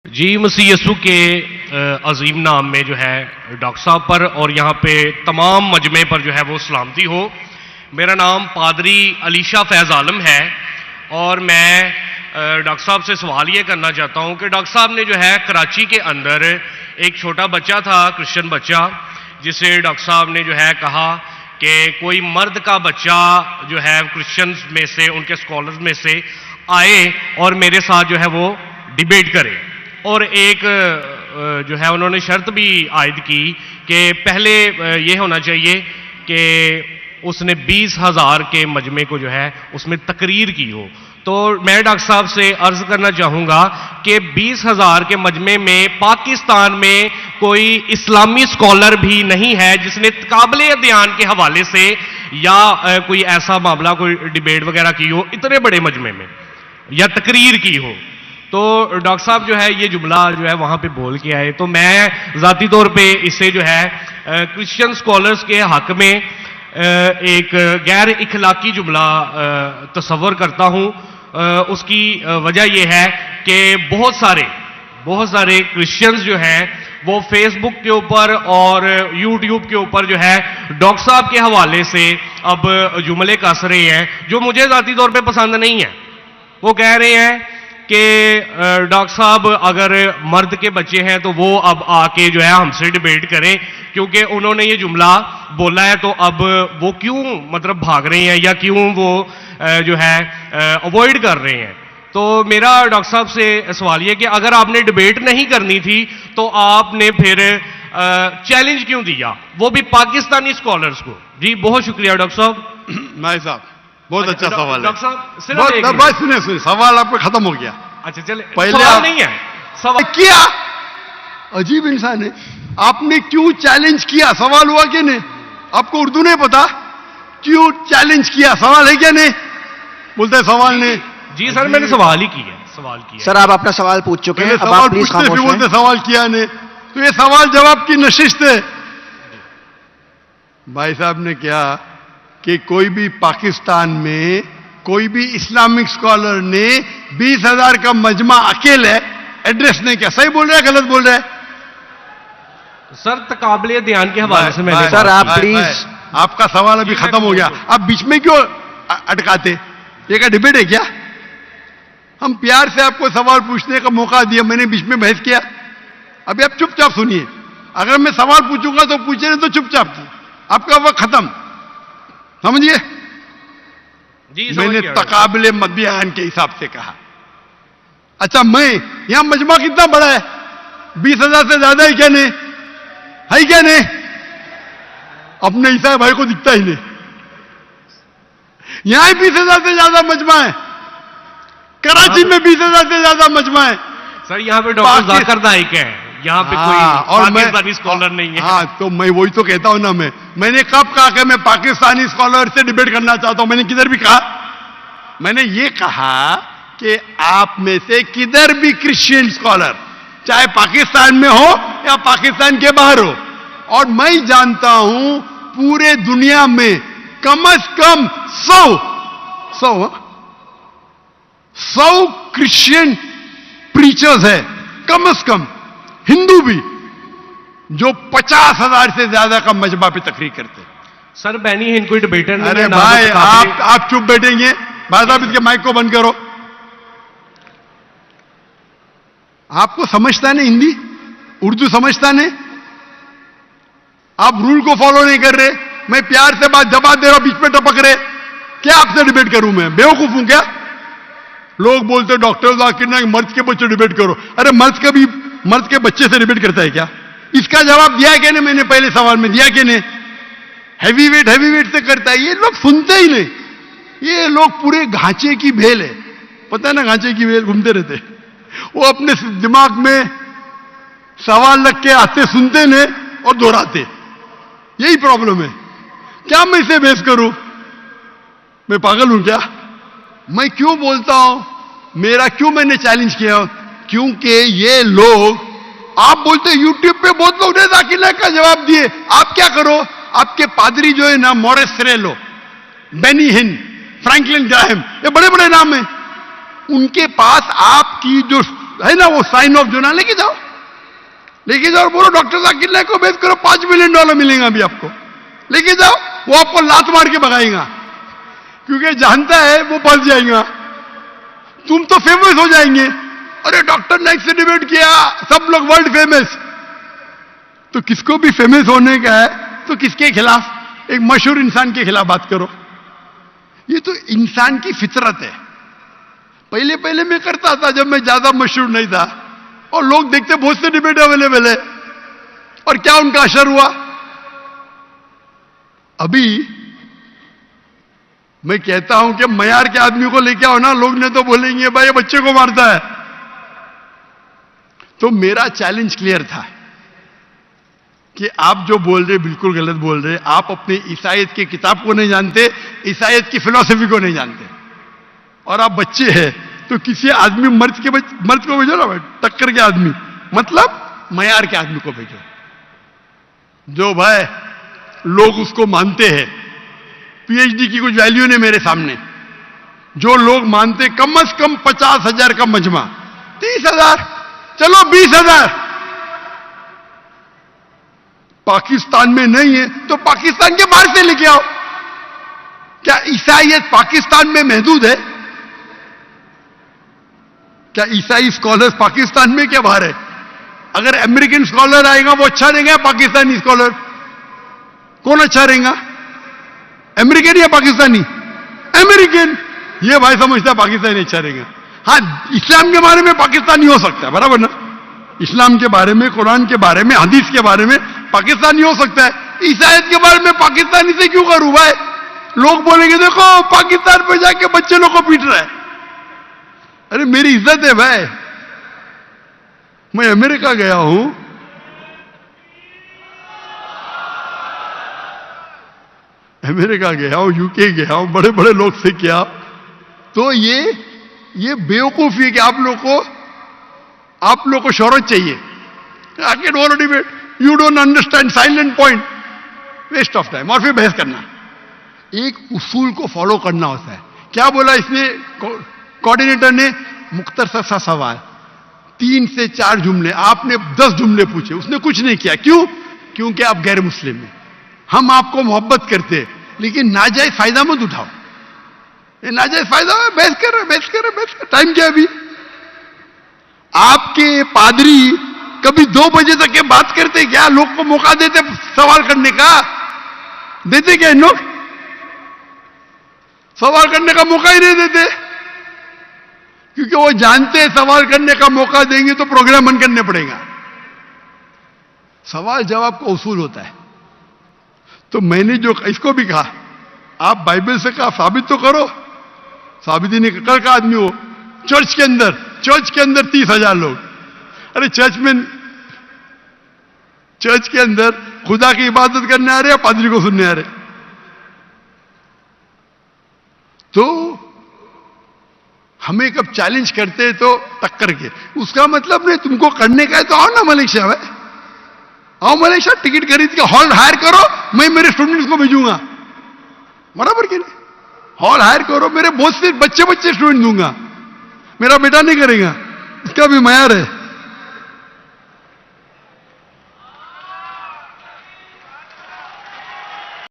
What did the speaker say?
जी मसीह यसु के अजीम नाम में जो है डॉक्टर साहब पर और यहाँ पे तमाम मजमे पर जो है वो सलामती हो। मेरा नाम पादरी अलीशा फैज़ आलम है और मैं डॉक्टर साहब से सवाल ये करना चाहता हूँ कि डॉक्टर साहब ने जो है कराची के अंदर एक छोटा बच्चा था, क्रिश्चियन बच्चा, जिसे डॉक्टर साहब ने जो है कहा कि कोई मर्द का बच्चा जो है क्रिश्चियन में से, उनके स्कॉलर्स में से आए और मेरे साथ जो है वो डिबेट करे। और एक जो है उन्होंने शर्त भी आयद की कि पहले ये होना चाहिए कि उसने 20,000 के मजमे को जो है उसमें तकरीर की हो। तो मैं डॉक्टर साहब से अर्ज करना चाहूँगा कि 20,000 के मजमे में पाकिस्तान में कोई इस्लामी स्कॉलर भी नहीं है जिसने काबिल अध्ययन के हवाले से या कोई ऐसा मामला, कोई डिबेट वगैरह की हो इतने बड़े मजमे में या तकरीर की हो। तो डॉक्टर साहब जो है ये जुमला जो है वहाँ पे बोल के आए, तो मैं ज़ाती तौर पे इससे जो है क्रिश्चियन स्कॉलर्स के हक में एक गैर इखलाकी जुमला तस्वर करता हूँ। उसकी वजह यह है कि बहुत सारे क्रिश्चियंस जो हैं वो फेसबुक के ऊपर और यूट्यूब के ऊपर जो है डॉक्टर साहब के हवाले से अब जुमले कस रहे हैं जो मुझे ज़ाती तौर पे पसंद नहीं है। वो कह रहे हैं कि डॉक्टर साहब अगर मर्द के बच्चे हैं तो वो अब आके जो है हमसे डिबेट करें, क्योंकि उन्होंने ये जुमला बोला है तो अब वो क्यों मतलब भाग रहे हैं या क्यों वो जो है अवॉइड कर रहे हैं। तो मेरा डॉक्टर साहब से सवाल ये कि अगर आपने डिबेट नहीं करनी थी तो आपने फिर चैलेंज क्यों दिया, वो भी पाकिस्तानी स्कॉलर्स को। जी बहुत शुक्रिया डॉक्टर साहब। नाई साहब बहुत अच्छा सवाल है। डॉक्टर साहब सुने सवाल आपका खत्म हो गया। अच्छा चले, पहले सवाल नहीं है, सवाल किया। अजीब इंसान है, आपने क्यों चैलेंज किया? सवाल हुआ कि नहीं? आपको उर्दू नहीं पता? क्यों चैलेंज किया? सवाल है क्या नहीं? बोलते सवाल नहीं। जी सर मैंने सवाल ही किया। सर आप अपना सवाल पूछ चुके हैं, अब आप प्लीज खामोश रहें। बोलते सवाल किया नहीं, तो ये सवाल जवाब की नशिस्त है। भाई साहब ने क्या कि कोई भी पाकिस्तान में कोई भी इस्लामिक स्कॉलर ने 20,000 का मजमा अकेले एड्रेस नहीं किया। सही बोल रहा है गलत बोल रहा है? सर तकाबले ध्यान के हवाले से मैंने सर आप प्लीज, आपका सवाल अभी खत्म हो गया, आप बीच में क्यों अटकाते? ये क्या डिबेट है क्या? हम प्यार से आपको सवाल पूछने का मौका दिया, मैंने बीच में बहस किया? अभी आप चुपचाप सुनिए। अगर मैं सवाल पूछूंगा तो पूछे नहीं तो चुपचाप की, आपका वक्त खत्म, समझिए। मैंने तकाबले मध्याह्न के हिसाब से कहा। अच्छा मैं यहां मजमा कितना बड़ा है? 20,000 से ज्यादा है क्या नहीं? है क्या नहीं? अपने ईसा भाई को दिखता ही नहीं। यहां 20,000 से ज्यादा मजमा है, कराची में 20,000 से ज्यादा मजमा है। सर यहाँ पे डॉक्टर जाकिर नाइक है, यहाँ पे कोई पाकिस्तानी स्कॉलर नहीं है। हाँ तो मैं वही तो कहता हूं ना। मैंने कब कहा कि मैं पाकिस्तानी स्कॉलर से डिबेट करना चाहता हूं? मैंने किधर भी कहा? मैंने ये कहा कि आप में से किधर भी क्रिश्चियन स्कॉलर, चाहे पाकिस्तान में हो या पाकिस्तान के बाहर हो, और मैं जानता हूं पूरे दुनिया में कम से कम 100 क्रिश्चियन प्रीचर्स है, कम से कम हिंदू भी, जो 50,000 से ज्यादा का मजमा पे तकरीर करते हैं। सर बैनी हिंद कोई डिबेटर नहीं। अरे भाई आप चुप बैठेंगे? भाई साहब इसके माइक को बंद करो। आपको समझता नहीं हिंदी, उर्दू समझता नहीं, आप रूल को फॉलो नहीं कर रहे। मैं प्यार से बात जवाब दे रहा हूं, बीच में टपक रहे। क्या आपसे डिबेट करूं? मैं बेवकूफ हूं क्या? लोग बोलते डॉक्टर जाकिर नाइक मर्द के बच्चे डिबेट करो। अरे मर्द के बच्चे से डिबेट करता है क्या? इसका जवाब दिया क्या नहीं? मैंने पहले सवाल में दिया कि नहीं? हैवी वेट से करता है। ये लोग सुनते ही नहीं। ये लोग पूरे घांचे की भेल है, पता है ना, घांचे की भेल घूमते रहते। वो अपने दिमाग में सवाल रख के आते, सुनते नहीं और दोहराते। यही प्रॉब्लम है। क्या मैं इसे बहस करूं? मैं पागल हूं क्या? मैं क्यों बोलता हूं? क्यों मैंने चैलेंज किया? क्योंकि ये लोग, आप बोलते यूट्यूब पे बहुत लोग ने जाकिर नाइक का जवाब दिए। आप क्या करो? आपके पादरी जो है ना, मोरेस सिरेलो, बेनी हिन, फ्रैंकलिन ग्राहम, ये बड़े बड़े नाम हैं, उनके पास आपकी जो है ना वो साइन ऑफ जोना, लेके जाओ और बोलो डॉक्टर जाकिर नाइक को भेज करो, $5 मिलियन मिलेगा अभी आपको, लेके जाओ। वो आपको लात मार के भगाएगा, क्योंकि जानता है वो फंस जाएगा, तुम तो फेमस हो जाएंगे। अरे डॉक्टर नाइक से डिबेट किया, सब लोग वर्ल्ड फेमस। तो किसको भी फेमस होने का है तो किसके खिलाफ? एक मशहूर इंसान के खिलाफ बात करो। ये तो इंसान की फितरत है। पहले पहले मैं करता था जब मैं ज्यादा मशहूर नहीं था, और लोग देखते बहुत से डिबेट अवेलेबल है, और क्या उनका असर हुआ? अभी मैं कहता हूं कि मयार के आदमी को लेके आओ ना, लोग ने तो बोलेंगे भाई ये बच्चे को मारता है। तो मेरा चैलेंज क्लियर था कि आप जो बोल रहे बिल्कुल गलत बोल रहे। आप अपने ईसाइयत की किताब को नहीं जानते, ईसाइयत की फिलॉसफी को नहीं जानते, और आप बच्चे हैं। तो किसी आदमी मर्द को भेजो ना, टक्कर के आदमी, मतलब मयार के आदमी को भेजो, जो भाई लोग उसको मानते हैं। पीएचडी की कुछ वैल्यू नहीं मेरे सामने। जो लोग मानते कम से कम 50,000 का मजमा, 30,000, चलो 20,000। पाकिस्तान में नहीं है तो पाकिस्तान के बाहर से लेके आओ। क्या ईसाइयत पाकिस्तान में महदूद है? क्या ईसाई स्कॉलर्स पाकिस्तान में क्या बाहर है? अगर अमेरिकन स्कॉलर आएगा वो अच्छा रहेगा, पाकिस्तानी स्कॉलर कौन अच्छा रहेगा? अमेरिकन या पाकिस्तानी? अमेरिकन। ये भाई समझता है पाकिस्तानी अच्छा रहेगा। हाँ, इस्लाम के बारे में पाकिस्तानी हो सकता है, बराबर ना? इस्लाम के बारे में, कुरान के बारे में, हदीस के बारे में पाकिस्तानी हो सकता है। ईसाइयत के बारे में पाकिस्तानी से क्यों करूं भाई? लोग बोलेंगे देखो पाकिस्तान पे जाके बच्चे लोग को पीट रहा है। अरे मेरी इज्जत है भाई, मैं अमेरिका गया हूं, यूके गया हूं, बड़े बड़े लोग से किया। तो ये बेवकूफी है कि आप लोग को शोहरत चाहिए। I can want to debate, you don't understand, silent point, waste of time. और फिर बहस करना। एक उसूल को फॉलो करना होता है। क्या बोला इसने कोऑर्डिनेटर ने? मुख्तसर सा सवाल, 3 से 4 जुमले, आपने 10 जुमले पूछे, उसने कुछ नहीं किया। क्यों? क्योंकि आप गैर मुस्लिम हैं। हम आपको मोहब्बत करते हैं, लेकिन नाजायज फायदा मत उठाओ। ये नाजायज फायदा है, बहस कर। टाइम क्या अभी? आपके पादरी कभी 2 बजे तक के बात करते क्या? लोग को मौका देते सवाल करने का? देते क्या इन लोग? सवाल करने का मौका ही नहीं देते, क्योंकि वो जानते हैं सवाल करने का मौका देंगे तो प्रोग्राम बंद करने पड़ेगा। सवाल जवाब का उसूल होता है। तो मैंने जो इसको भी कहा, आप बाइबल से कहा साबित तो करो। साबित ही नहीं कर का आदमी हो। चर्च के अंदर 30,000 लोग। अरे चर्च के अंदर खुदा की इबादत करने आ रहे हैं, पादरी को सुनने आ रहे? तो हमें कब चैलेंज करते हैं तो टक्कर के, उसका मतलब नहीं तुमको करने का है तो आओ ना मलेशिया में, आओ मलेशिया, टिकट खरीद के हॉल हायर करो, मैं मेरे स्टूडेंट्स को भेजूंगा, बराबर के नहीं? हॉल हायर करो, मेरे बहुत से बच्चे स्टूडेंट दूंगा, मेरा बेटा नहीं करेगा, इसका भी मयार है।